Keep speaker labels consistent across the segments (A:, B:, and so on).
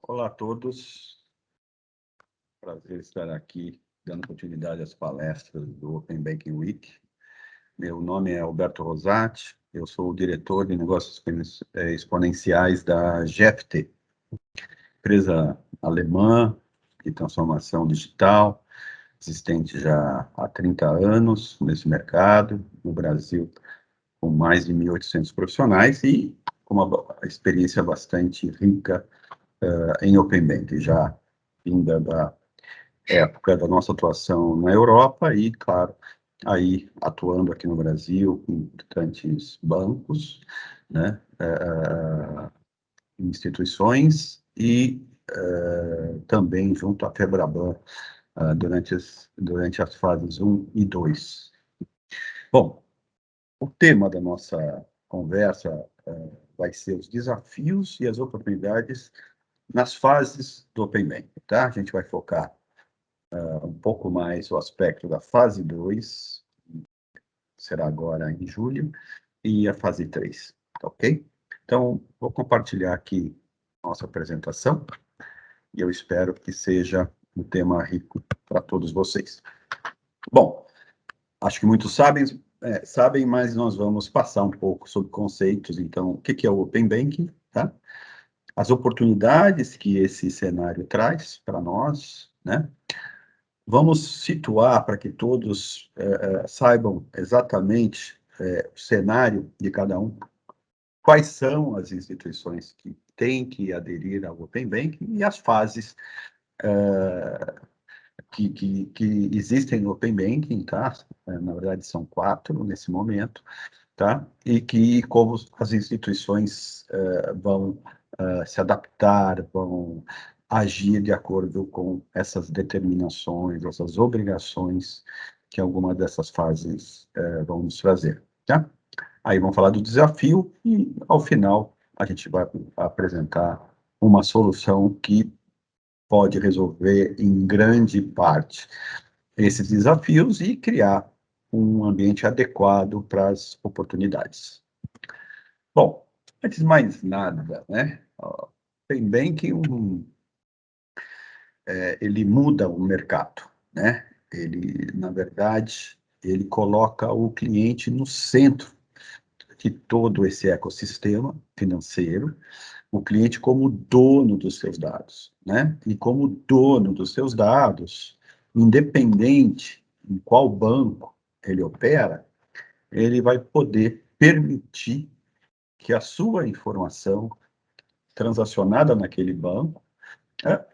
A: Olá a todos, prazer estar aqui dando continuidade às palestras do Open Banking Week. Meu nome é Alberto Rosati, eu sou o diretor de negócios exponenciais da GFT, empresa alemã de transformação digital, existente já há 30 anos nesse mercado, no Brasil, com mais de 1.800 profissionais e com uma experiência bastante rica em Open Banking, já vinda da época da nossa atuação na Europa e, claro, aí atuando aqui no Brasil com importantes bancos, né, instituições e também junto à Febraban durante as fases 1 e 2. Bom, o tema da nossa conversa vai ser os desafios e as oportunidades nas fases do Open Banking, tá? A gente vai focar um pouco mais o aspecto da fase 2, será agora em julho, e a fase 3, tá ok? Então, vou compartilhar aqui nossa apresentação, e eu espero que seja um tema rico para todos vocês. Bom, acho que muitos sabem, mas nós vamos passar um pouco sobre conceitos. Então, o que é o Open Banking, tá? As oportunidades que esse cenário traz para nós, né? Vamos situar para que todos saibam exatamente o cenário de cada um, quais são as instituições que têm que aderir ao Open Banking e as fases que existem no Open Banking, tá? Na verdade, são 4 nesse momento, tá? E que como as instituições vão se adaptar, vão agir de acordo com essas determinações, essas obrigações que alguma dessas fases vão nos trazer, tá? Aí vamos falar do desafio e, ao final, a gente vai apresentar uma solução que pode resolver, em grande parte, esses desafios e criar um ambiente adequado para as oportunidades. Bom, antes de mais nada, né, Open Banking ele muda o mercado, né? Ele, na verdade, ele coloca o cliente no centro de todo esse ecossistema financeiro, o cliente como dono dos seus dados, né? E como dono dos seus dados, independente em qual banco ele opera, ele vai poder permitir que a sua informação transacionada naquele banco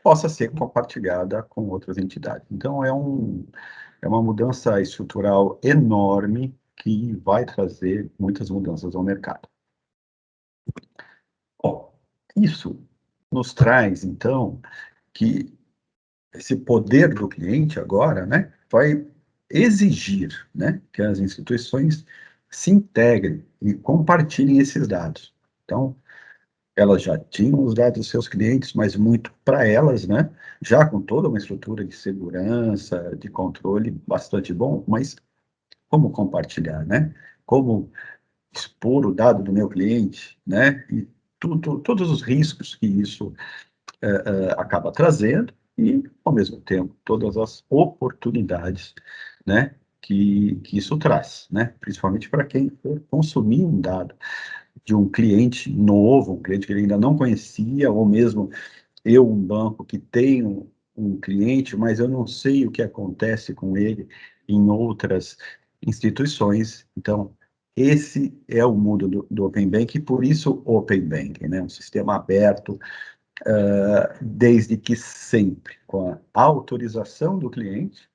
A: possa ser compartilhada com outras entidades. Então, é uma mudança estrutural enorme que vai trazer muitas mudanças ao mercado. Bom, isso nos traz, então, que esse poder do cliente agora, né, vai exigir, né, que as instituições se integrem e compartilhem esses dados. Então, elas já tinham os dados dos seus clientes, mas muito para elas, né, já com toda uma estrutura de segurança, de controle bastante bom, mas como compartilhar, né? Como expor o dado do meu cliente, né? E todos os riscos que isso acaba trazendo e, ao mesmo tempo, todas as oportunidades, né, que isso traz, né, principalmente para quem for consumir um dado de um cliente novo, um cliente que ele ainda não conhecia, ou mesmo eu, um banco que tenho um cliente, mas eu não sei o que acontece com ele em outras instituições. Então, esse é o mundo do Open Banking, e por isso Open Banking, né, um sistema aberto, desde que sempre, com a autorização do cliente,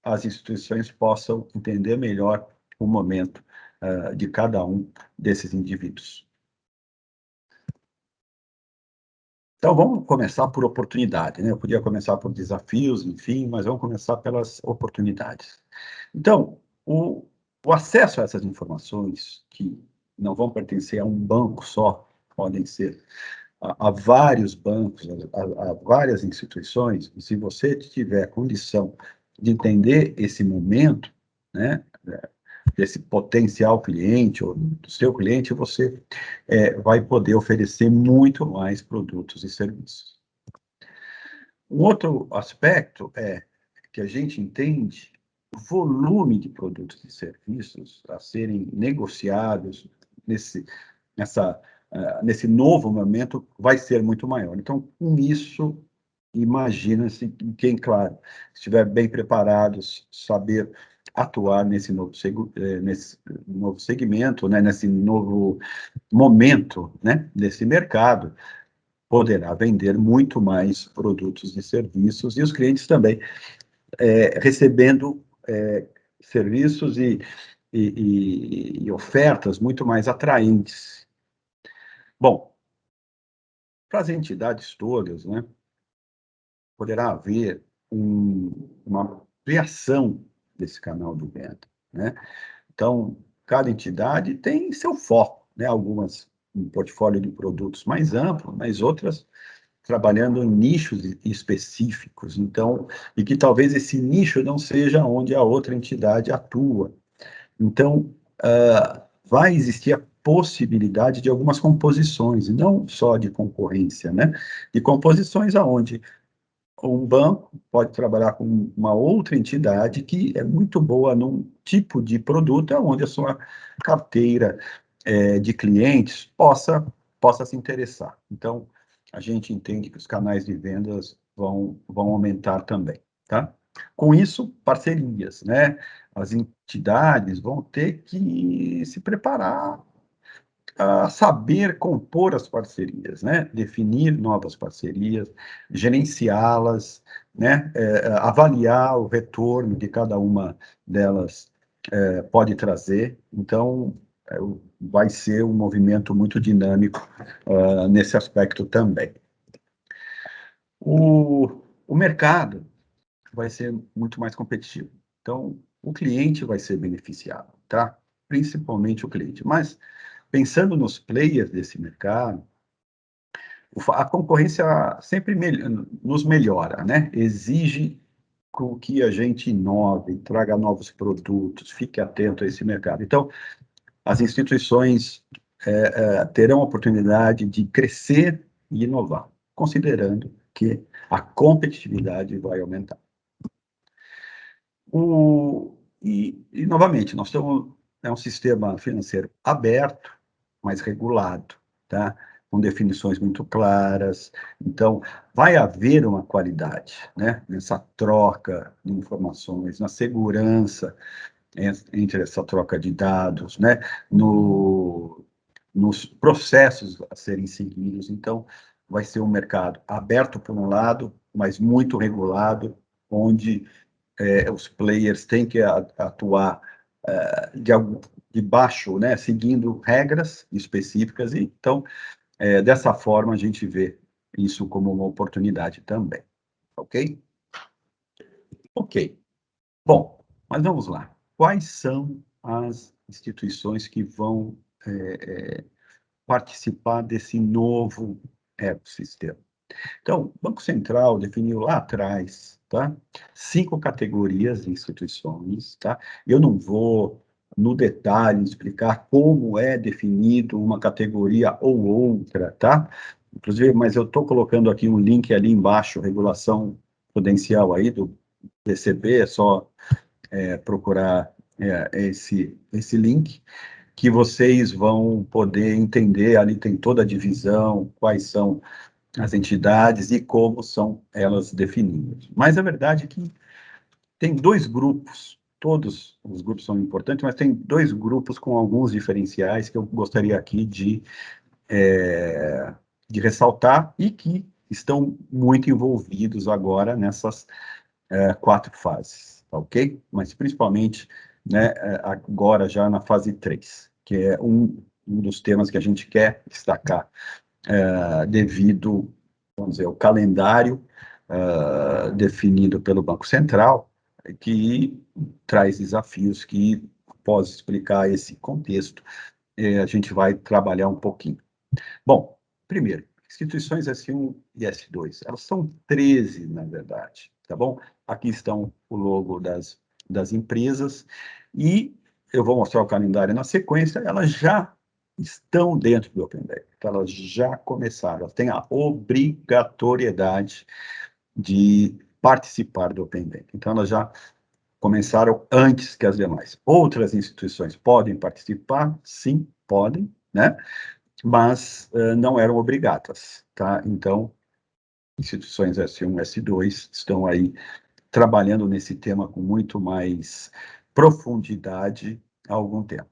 A: as instituições possam entender melhor o momento de cada um desses indivíduos. Então, vamos começar por oportunidade, né? Eu podia começar por desafios, enfim, mas vamos começar pelas oportunidades. Então, o acesso a essas informações, que não vão pertencer a um banco só, podem ser a vários bancos, a várias instituições, e se você tiver condição de entender esse momento, né, desse potencial cliente ou do seu cliente, você vai poder oferecer muito mais produtos e serviços. Um outro aspecto é que a gente entende o volume de produtos e serviços a serem negociados nesse novo momento vai ser muito maior. Então, com isso, imagina-se quem, claro, estiver bem preparados, saber atuar nesse novo segmento, né, nesse novo momento, né, desse mercado, poderá vender muito mais produtos e serviços, e os clientes também recebendo serviços e ofertas muito mais atraentes. Bom, para as entidades todas, né, poderá haver uma ampliação desse canal de venda, né? Então, cada entidade tem seu foco, né? Algumas um portfólio de produtos mais amplo, mas outras trabalhando em nichos específicos, então, e que talvez esse nicho não seja onde a outra entidade atua. Então, vai existir a possibilidade de algumas composições, e não só de concorrência, né? De composições aonde um banco pode trabalhar com uma outra entidade que é muito boa num tipo de produto, onde a sua carteira de clientes possa se interessar. Então, a gente entende que os canais de vendas vão aumentar também, tá? Com isso, parcerias, né? As entidades vão ter que se preparar a saber compor as parcerias, né? Definir novas parcerias, gerenciá-las, né? Avaliar o retorno que cada uma delas pode trazer. Então, vai ser um movimento muito dinâmico nesse aspecto também. O mercado vai ser muito mais competitivo. Então, o cliente vai ser beneficiado, tá? Principalmente o cliente. Mas, pensando nos players desse mercado, a concorrência sempre nos melhora, né? Exige que a gente inove, traga novos produtos, fique atento a esse mercado. Então, as instituições terão a oportunidade de crescer e inovar, considerando que a competitividade vai aumentar. Novamente, nós estamos um sistema financeiro aberto, mas regulado, tá? Com definições muito claras. Então, vai haver uma qualidade, né? Nessa troca de informações, na segurança entre essa troca de dados, né? Nos processos a serem seguidos. Então, vai ser um mercado aberto por um lado, mas muito regulado, onde os players têm que atuar de baixo, né, seguindo regras específicas, e então, dessa forma, a gente vê isso como uma oportunidade também, ok? Ok. Bom, mas vamos lá. Quais são as instituições que vão participar desse novo ecossistema? Então, o Banco Central definiu lá atrás, tá? 5 categorias de instituições, tá? Eu não vou, no detalhe, explicar como é definido uma categoria ou outra, tá? Inclusive, mas eu estou colocando aqui um link ali embaixo, regulação prudencial aí do BCB, é só procurar esse link, que vocês vão poder entender, ali tem toda a divisão, quais são as entidades e como são elas definidas. Mas a verdade é que tem dois grupos, todos os grupos são importantes, mas tem dois grupos com alguns diferenciais que eu gostaria aqui de ressaltar e que estão muito envolvidos agora nessas 4 fases, tá ok? Mas principalmente, né, agora já na fase 3, que é um dos temas que a gente quer destacar, devido, vamos dizer, ao calendário definido pelo Banco Central, que traz desafios que, após explicar esse contexto, a gente vai trabalhar um pouquinho. Bom, primeiro, instituições S1 e S2, elas são 13, na verdade, tá bom? Aqui estão o logo das empresas, e eu vou mostrar o calendário na sequência, elas já estão dentro do Open Banking, elas já começaram, elas têm a obrigatoriedade de participar do Open Banking. Então, elas já começaram antes que as demais. Outras instituições podem participar? Sim, podem, né? Mas não eram obrigadas, tá? Então, instituições S1, S2 estão aí trabalhando nesse tema com muito mais profundidade há algum tempo.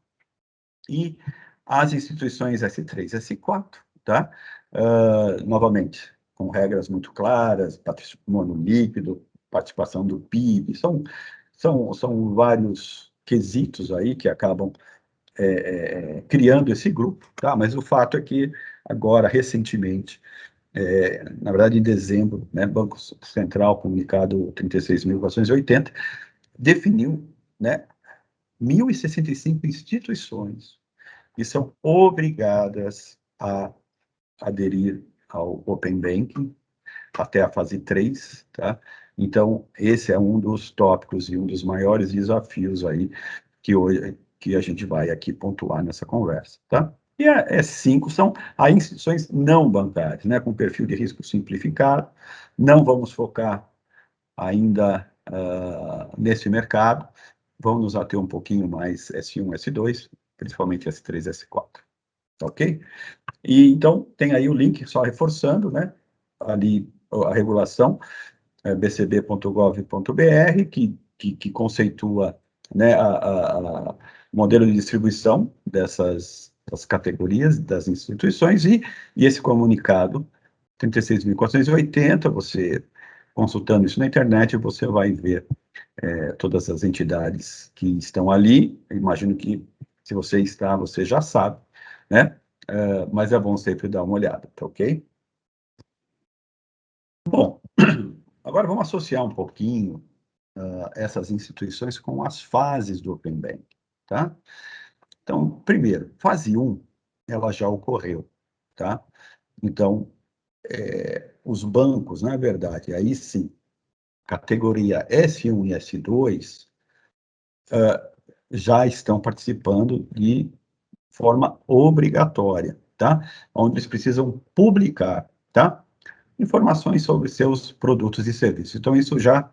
A: E as instituições S3, S4, tá? Novamente, com regras muito claras, patrimônio líquido, participação do PIB, são vários quesitos aí que acabam criando esse grupo, tá? Mas o fato é que agora, recentemente, na verdade, em dezembro, né, Banco Central, comunicado 36.480, definiu, né, 1.065 instituições que são obrigadas a aderir ao Open Banking até a fase 3, tá? Então, esse é um dos tópicos e um dos maiores desafios aí que hoje que a gente vai aqui pontuar nessa conversa, tá? E a S5 são as instituições não bancárias, né, com perfil de risco simplificado. Não vamos focar ainda nesse mercado, vamos nos ater um pouquinho mais S1, S2, principalmente S3, S4, tá ok? E então tem aí o link, só reforçando, né, ali a regulação, bcb.gov.br, que conceitua, né, o modelo de distribuição das categorias, das instituições, e esse comunicado 36.480, você, consultando isso na internet, você vai ver todas as entidades que estão ali. Eu imagino que, se você está, você já sabe, né? Mas é bom sempre dar uma olhada, tá ok? Bom, agora vamos associar um pouquinho essas instituições com as fases do Open Banking, tá? Então, primeiro, fase 1, ela já ocorreu, tá? Então, os bancos, na verdade, aí sim, categoria S1 e S2, já estão participando de forma obrigatória, tá? Onde eles precisam publicar, tá? Informações sobre seus produtos e serviços. Então, isso já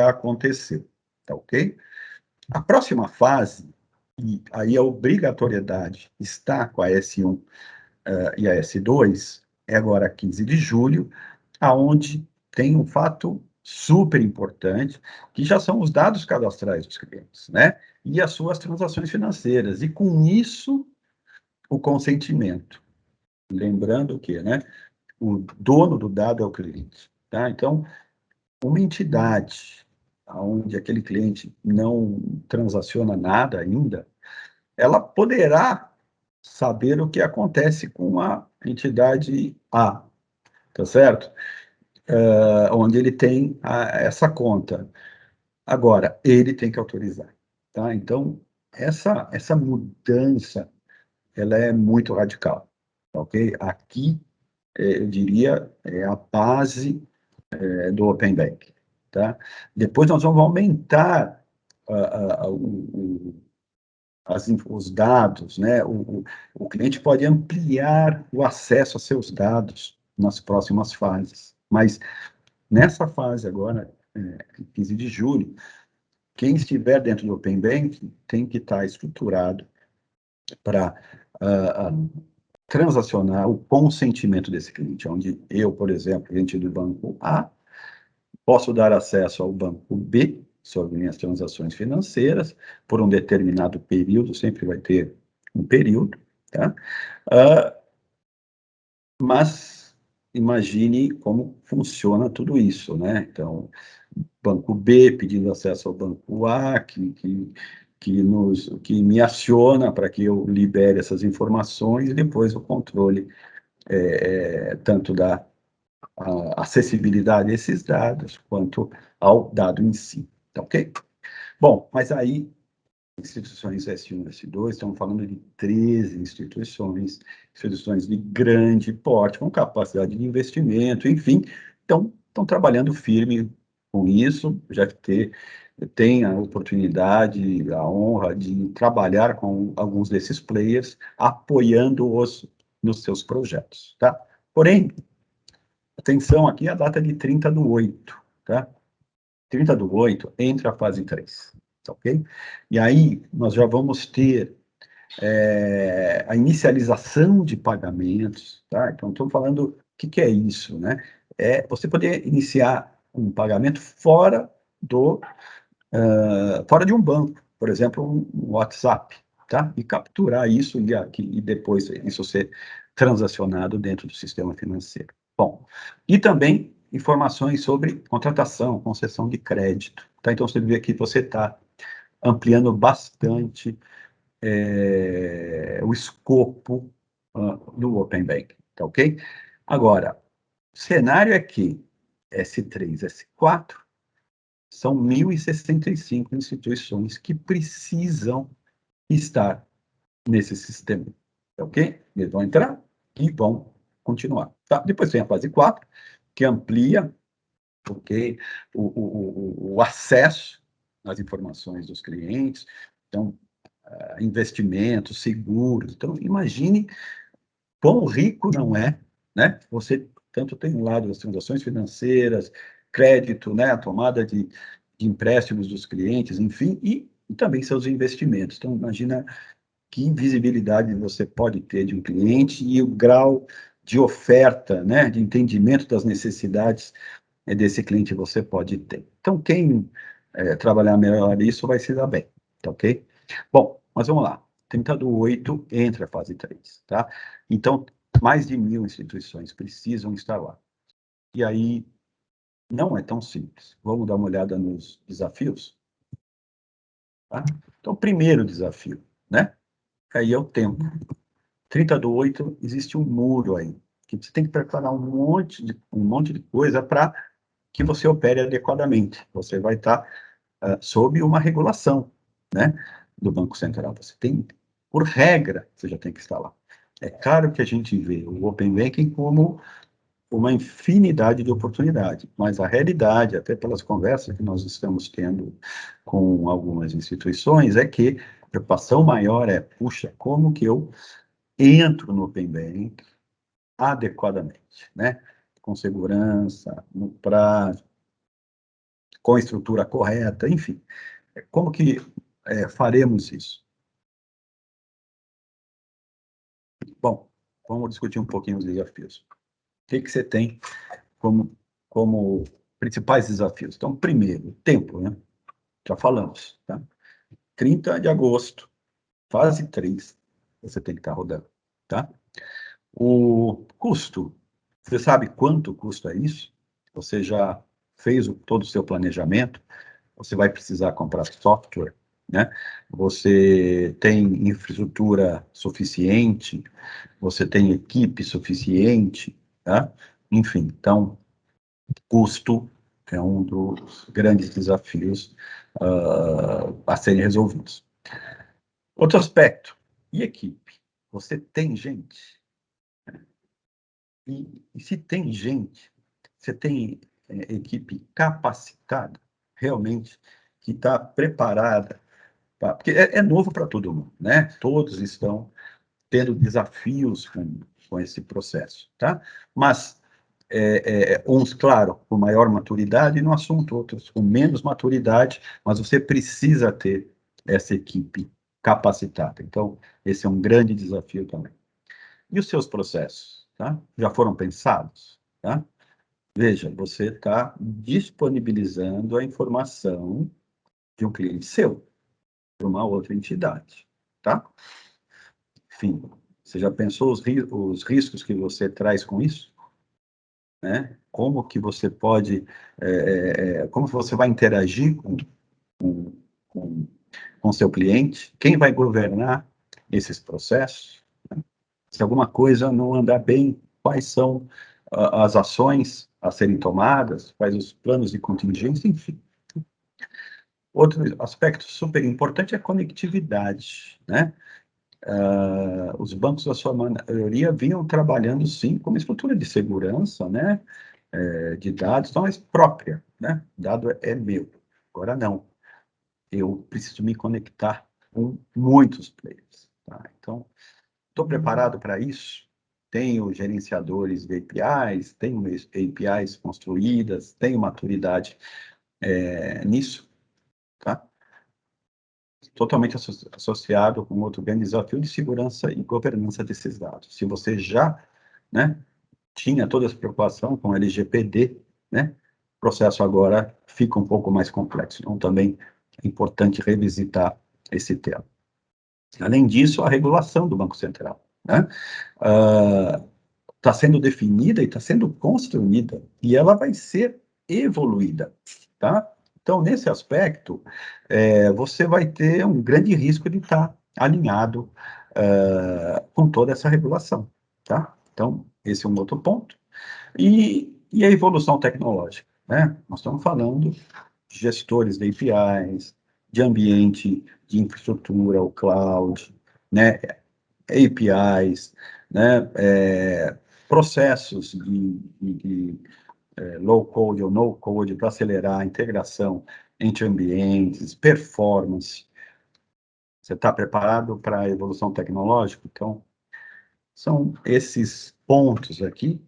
A: aconteceu, tá ok? A próxima fase, e aí a obrigatoriedade está com a S1 e a S2, é agora 15 de julho, aonde tem um fato super importante, que já são os dados cadastrais dos clientes, né? E as suas transações financeiras. E com isso, o consentimento. Lembrando que, né, o dono do dado é o cliente, tá? Então, uma entidade onde aquele cliente não transaciona nada ainda, ela poderá saber o que acontece com a entidade A, tá certo? Onde ele tem essa conta. Agora, ele tem que autorizar, tá? Então, essa mudança, ela é muito radical, tá ok? Aqui, eu diria, é a base do Open Banking, tá? Depois nós vamos aumentar os dados, né? O cliente pode ampliar o acesso a seus dados nas próximas fases, mas nessa fase agora, 15 de julho, quem estiver dentro do Open Banking tem que estar estruturado para transacionar o consentimento desse cliente, onde eu, por exemplo, cliente do banco A, posso dar acesso ao banco B sobre minhas transações financeiras por um determinado período, sempre vai ter um período, tá? Mas imagine como funciona tudo isso, né? Então, banco B pedindo acesso ao banco A, que me aciona para que eu libere essas informações, e depois o controle tanto da acessibilidade a esses dados, quanto ao dado em si, tá ok? Bom, mas aí, instituições S1 e S2, estamos falando de 13 instituições de grande porte, com capacidade de investimento, enfim, estão trabalhando firme com isso, já tem a oportunidade, a honra de trabalhar com alguns desses players, apoiando-os nos seus projetos, tá? Porém, atenção aqui, a data de 30/8, tá? 30/8, entra a fase 3, tá ok? E aí, nós já vamos ter a inicialização de pagamentos, tá? Então, estou falando, o que é isso, né? É você poder iniciar um pagamento fora de um banco, por exemplo, um WhatsApp, tá? E capturar isso e depois isso ser transacionado dentro do sistema financeiro. Bom, e também informações sobre contratação, concessão de crédito, tá? Então, você vê aqui que você está ampliando bastante o escopo do Open Banking, tá ok? Agora, o cenário é que S3, S4 são 1.065 instituições que precisam estar nesse sistema, tá ok? Eles vão entrar e vão continuar, tá? Depois tem a fase 4, que amplia, ok, o acesso às informações dos clientes, então, investimentos, seguros. Então, imagine quão rico não é, né? Você tanto tem um lado das transações financeiras, crédito, né? A tomada de empréstimos dos clientes, enfim, e também seus investimentos. Então, imagina que visibilidade você pode ter de um cliente e o grau de oferta, né? De entendimento das necessidades desse cliente você pode ter. Então, quem trabalhar melhor isso vai se dar bem, tá ok? Bom, mas vamos lá. 30/8 entra a fase 3, tá? Então, mais de 1.000 instituições precisam estar lá. E aí, não é tão simples. Vamos dar uma olhada nos desafios? Tá? Então, primeiro desafio, né? Aí é o tempo. 30/8, existe um muro aí, que você tem que preparar um monte de coisa para que você opere adequadamente. Você vai estar sob uma regulação, né, do Banco Central. Você tem, por regra, você já tem que estar lá. É claro que a gente vê o Open Banking como uma infinidade de oportunidades, mas a realidade, até pelas conversas que nós estamos tendo com algumas instituições, é que a preocupação maior é, puxa, como que eu entro no Open Banking adequadamente, né? Com segurança, no prazo, com a estrutura correta, enfim. Como que faremos isso? Bom, vamos discutir um pouquinho os desafios. O que você tem como principais desafios? Então, primeiro, tempo, né? Já falamos, tá? 30 de agosto, fase 3, você tem que estar rodando, tá? O custo, você sabe quanto custa isso? Você já fez todo o seu planejamento? Você vai precisar comprar software, né? Você tem infraestrutura suficiente? Você tem equipe suficiente? Tá? Enfim, então, custo é um dos grandes desafios a serem resolvidos. Outro aspecto, e equipe? Você tem gente? E se tem gente, você tem equipe capacitada, realmente, que está preparada, porque é novo para todo mundo, né? Todos estão tendo desafios com esse processo, tá? Mas uns, claro, com maior maturidade no assunto, outros com menos maturidade, mas você precisa ter essa equipe capacitada. Então, esse é um grande desafio também. E os seus processos, tá? Já foram pensados, tá? Veja, você está disponibilizando a informação de um cliente seu para uma outra entidade, tá? Enfim, você já pensou os riscos que você traz com isso? Né? Como que você pode, como que você vai interagir com, com seu cliente? Quem vai governar esses processos? Se alguma coisa não andar bem, quais são as ações a serem tomadas, quais os planos de contingência, enfim. Outro aspecto super importante é a conectividade, né? Os bancos, na sua maioria, vinham trabalhando, sim, com uma estrutura de segurança, né? De dados, então é própria, né? Dado é meu. Agora não. Eu preciso me conectar com muitos players, tá? Então, estou preparado para isso? tenho gerenciadores de APIs, tenho APIs construídas, tenho maturidade nisso, tá? Totalmente associado com outro grande desafio de segurança e governança desses dados. Se você já, né, tinha toda essa preocupação com LGPD, né, o processo agora fica um pouco mais complexo. Então, também é importante revisitar esse tema. Além disso, a regulação do Banco Central, né, está sendo definida e está sendo construída, e ela vai ser evoluída, tá? Então, nesse aspecto, você vai ter um grande risco de estar alinhado com toda essa regulação, tá? Então, esse é um outro ponto. E a evolução tecnológica, né? Nós estamos falando de gestores de APIs, de ambiente de infraestrutura, o cloud, né? APIs, né? Processos de low code ou no code para acelerar a integração entre ambientes, performance. Você está preparado para a evolução tecnológica? Então, são esses pontos aqui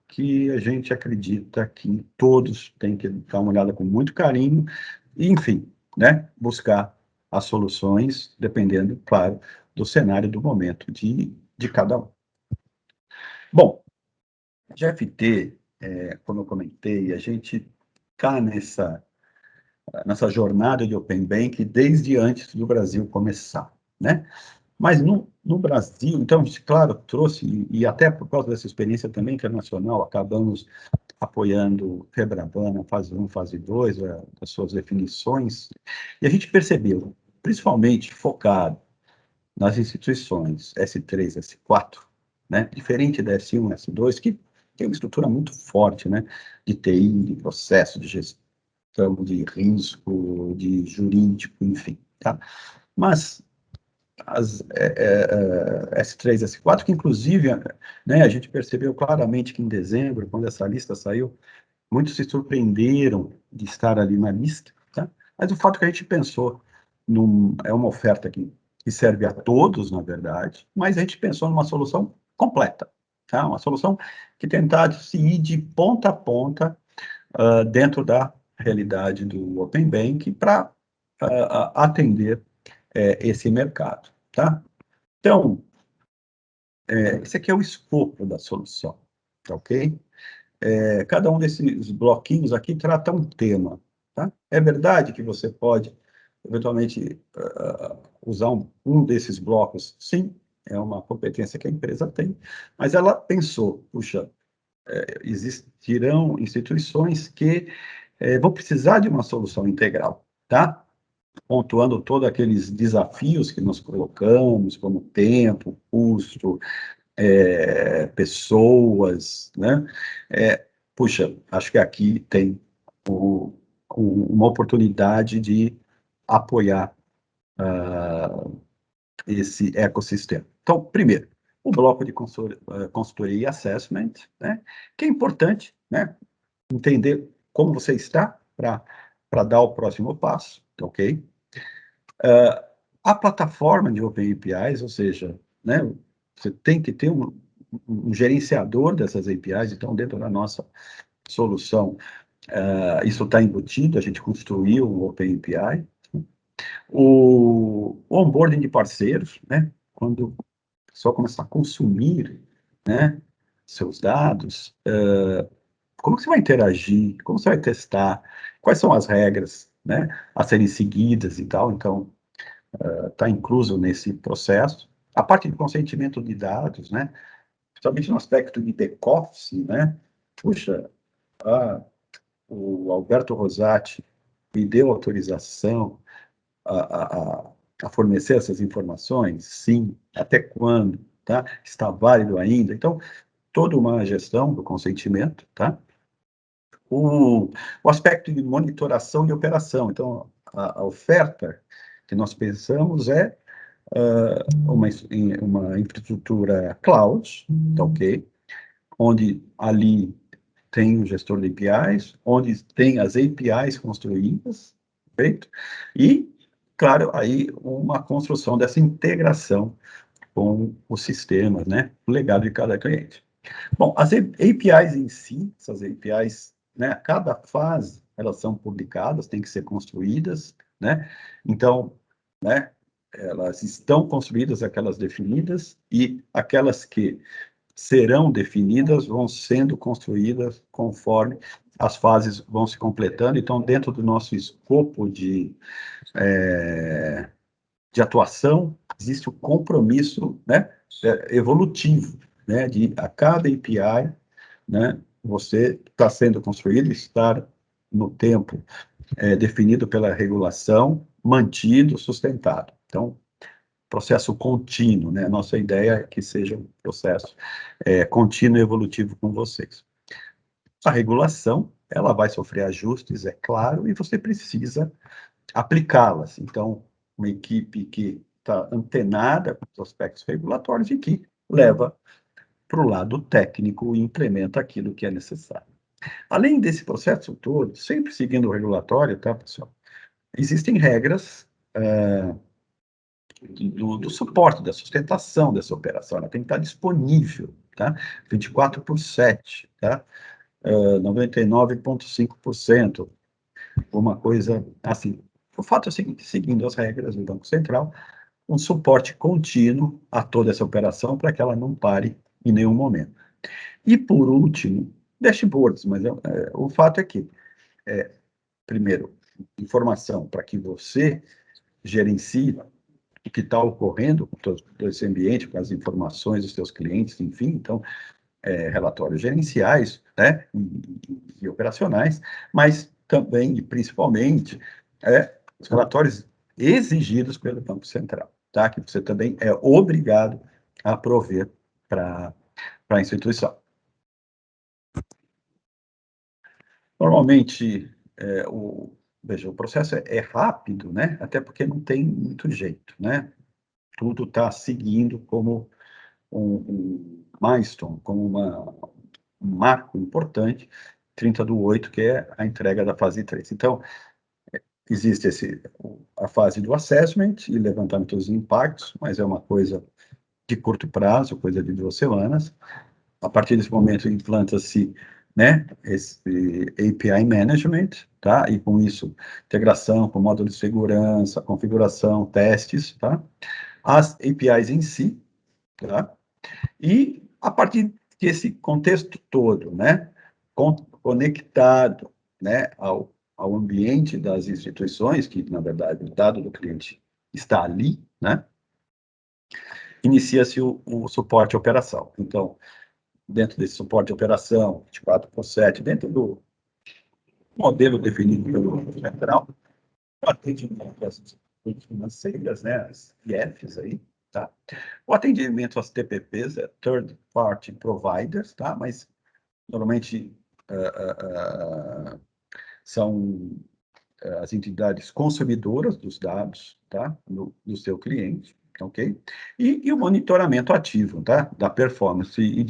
A: que a gente acredita que todos têm que dar uma olhada com muito carinho e, enfim, né, buscar as soluções, dependendo, claro, do cenário, do momento de cada um. Bom, GFT, como eu comentei, a gente está nessa jornada de Open Bank desde antes do Brasil começar, né? Mas no Brasil, então, a gente, claro, trouxe, e até por causa dessa experiência também internacional, acabamos apoiando FEBRABAN, fase 1, fase 2, as suas definições, e a gente percebeu, principalmente focado nas instituições S3, S4, né, diferente da S1, S2, que tem uma estrutura muito forte, né, de TI, de processo, de gestão, de risco, de jurídico, enfim, tá? Mas as S3, S4, que inclusive, né, a gente percebeu claramente que em dezembro, quando essa lista saiu, muitos se surpreenderam de estar ali na lista, tá? Mas o fato que a gente pensou é uma oferta que serve a todos, na verdade, mas a gente pensou numa solução completa, tá? Uma solução que tentasse ir de ponta a ponta dentro da realidade do Open Bank para atender esse mercado, tá? Então, esse aqui é o escopo da solução, tá ok? Cada um desses bloquinhos aqui trata um tema, tá? É verdade que você pode, eventualmente, usar um desses blocos, sim, é uma competência que a empresa tem, mas ela pensou, puxa, existirão instituições que vão precisar de uma solução integral, tá? Pontuando todos aqueles desafios que nós colocamos, como tempo, custo, pessoas, né? Puxa, acho que aqui tem uma oportunidade de apoiar esse ecossistema. Então, primeiro, o bloco de consultoria e assessment, né? Que é importante, né? Entender como você está para dar o próximo passo, ok? A plataforma de Open APIs, ou seja, né, você tem que ter um gerenciador dessas APIs, então dentro da nossa solução, isso está embutido, a gente construiu o Open API. O onboarding de parceiros, né, quando o pessoal começar a consumir, né, seus dados, como que você vai interagir, como você vai testar, quais são as regras, né, a serem seguidas e tal, então, está incluso nesse processo. A parte de consentimento de dados, né, principalmente no aspecto de back-office, né, puxa, o Alberto Rosati me deu autorização a fornecer essas informações? Sim. Até quando? Tá? Está válido ainda? Então, toda uma gestão do consentimento, tá? O aspecto de monitoração e operação. Então, a oferta que nós pensamos é uma infraestrutura cloud, tá ok? Onde ali tem o gestor de APIs, onde tem as APIs construídas, perfeito? E, claro, aí uma construção dessa integração com os sistemas, né? O legado de cada cliente. Bom, as APIs em si, essas APIs, né, a cada fase, elas são publicadas, têm que ser construídas, né? Então, né, elas estão construídas, aquelas definidas, e aquelas que serão definidas vão sendo construídas conforme as fases vão se completando. Então, dentro do nosso escopo de atuação, existe o compromisso, né, evolutivo, né, de a cada API, né, você está sendo construído, estar no tempo definido pela regulação, mantido, sustentado. Então, processo contínuo, né? Nossa ideia é que seja um processo contínuo e evolutivo com vocês. A regulação, ela vai sofrer ajustes, é claro, e você precisa aplicá-las. Então, uma equipe que está antenada com os aspectos regulatórios e que leva para o lado técnico e implementa aquilo que é necessário. Além desse processo todo, sempre seguindo o regulatório, tá, pessoal? Existem regras do suporte, da sustentação dessa operação. Ela tem que estar disponível, tá? 24/7, tá? 99,5%, uma coisa assim. O fato é o seguinte, seguindo as regras do Banco Central, um suporte contínuo a toda essa operação para que ela não pare em nenhum momento. E, por último, dashboards, mas o fato é que, primeiro, informação para que você gerencie o que está ocorrendo com todo esse ambiente, com as informações dos seus clientes, enfim, então, relatórios gerenciais, né, e operacionais, mas também, e principalmente, os relatórios exigidos pelo Banco Central, tá, que você também é obrigado a prover para a instituição. Normalmente, veja, o processo é rápido, né, até porque não tem muito jeito, né, tudo está seguindo como um milestone, como um marco importante, 30/8, que é a entrega da fase 3. Então, existe a fase do assessment e levantamento dos impactos, mas é uma coisa de curto prazo, coisa de 2 semanas. A partir desse momento, implanta-se, né, esse API Management, tá? E com isso, integração com módulo de segurança, configuração, testes, tá? As APIs em si, tá? E a partir desse contexto todo, né, conectado, né, ao ambiente das instituições, que, na verdade, o dado do cliente está ali, né, inicia-se o suporte à operação. Então, dentro desse suporte de operação, 24/7, dentro do modelo definido pelo Banco Central, o atendimento às instituições financeiras, né, as IFs aí, tá? O atendimento às TPPs é Third Party Providers, tá? Mas, normalmente, são as entidades consumidoras dos dados, tá? Do seu cliente, ok? E o monitoramento ativo, tá? Da performance e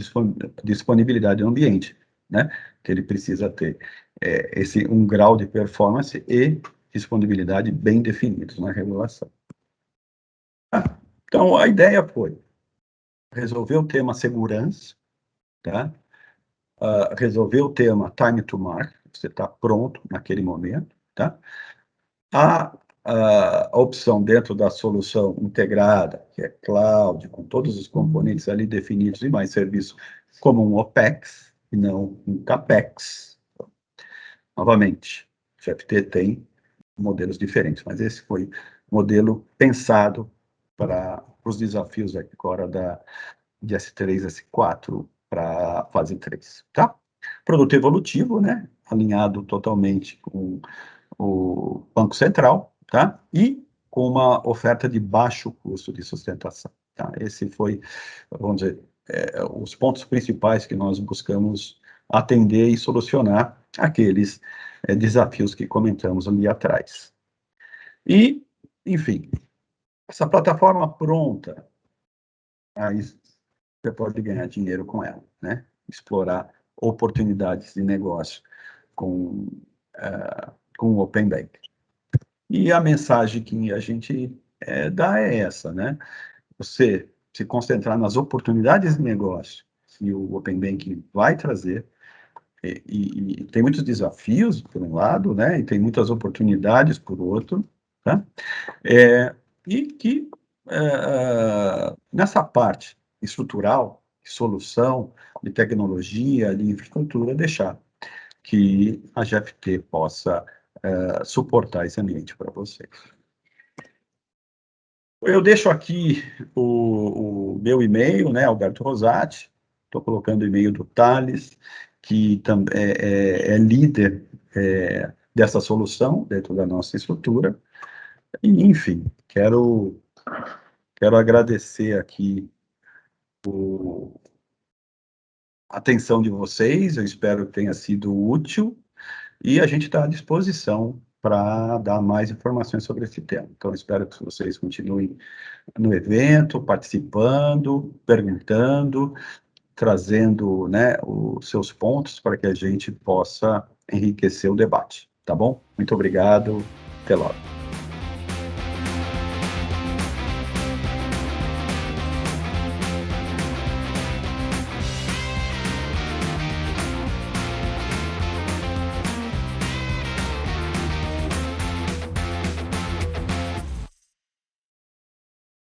A: disponibilidade do ambiente, né? Que ele precisa ter um grau de performance e disponibilidade bem definidos na regulação. Então, a ideia foi resolver o tema segurança, tá? Resolver o tema time to market, você está pronto naquele momento, tá? A opção dentro da solução integrada, que é cloud, com todos os componentes ali definidos e mais serviço, como um OPEX e não um CAPEX. Novamente, o GFT tem modelos diferentes, mas esse foi o modelo pensado para os desafios agora de S3, S4 para a fase 3, tá? Produto evolutivo, né? Alinhado totalmente com o Banco Central, tá? E com uma oferta de baixo custo de sustentação, tá? Esse foi, vamos dizer, os pontos principais que nós buscamos atender e solucionar aqueles desafios que comentamos ali atrás. E, enfim, essa plataforma pronta, aí você pode ganhar dinheiro com ela, né? Explorar oportunidades de negócio com o Open Bank. E a mensagem que a gente dá é essa, né? Você se concentrar nas oportunidades de negócio que o Open Banking vai trazer, e tem muitos desafios, por um lado, né, e tem muitas oportunidades, por outro, tá? E que, nessa parte estrutural, de solução, de tecnologia, de infraestrutura, deixar que a GFT possa suportar esse ambiente para vocês. Eu deixo aqui o meu e-mail, né, Alberto Rosati, estou colocando o e-mail do Thales, que é líder dessa solução dentro da nossa estrutura. E, enfim, quero agradecer aqui a atenção de vocês, eu espero que tenha sido útil, e a gente está à disposição para dar mais informações sobre esse tema. Então, espero que vocês continuem no evento, participando, perguntando, trazendo, né, os seus pontos para que a gente possa enriquecer o debate, tá bom? Muito obrigado, até logo.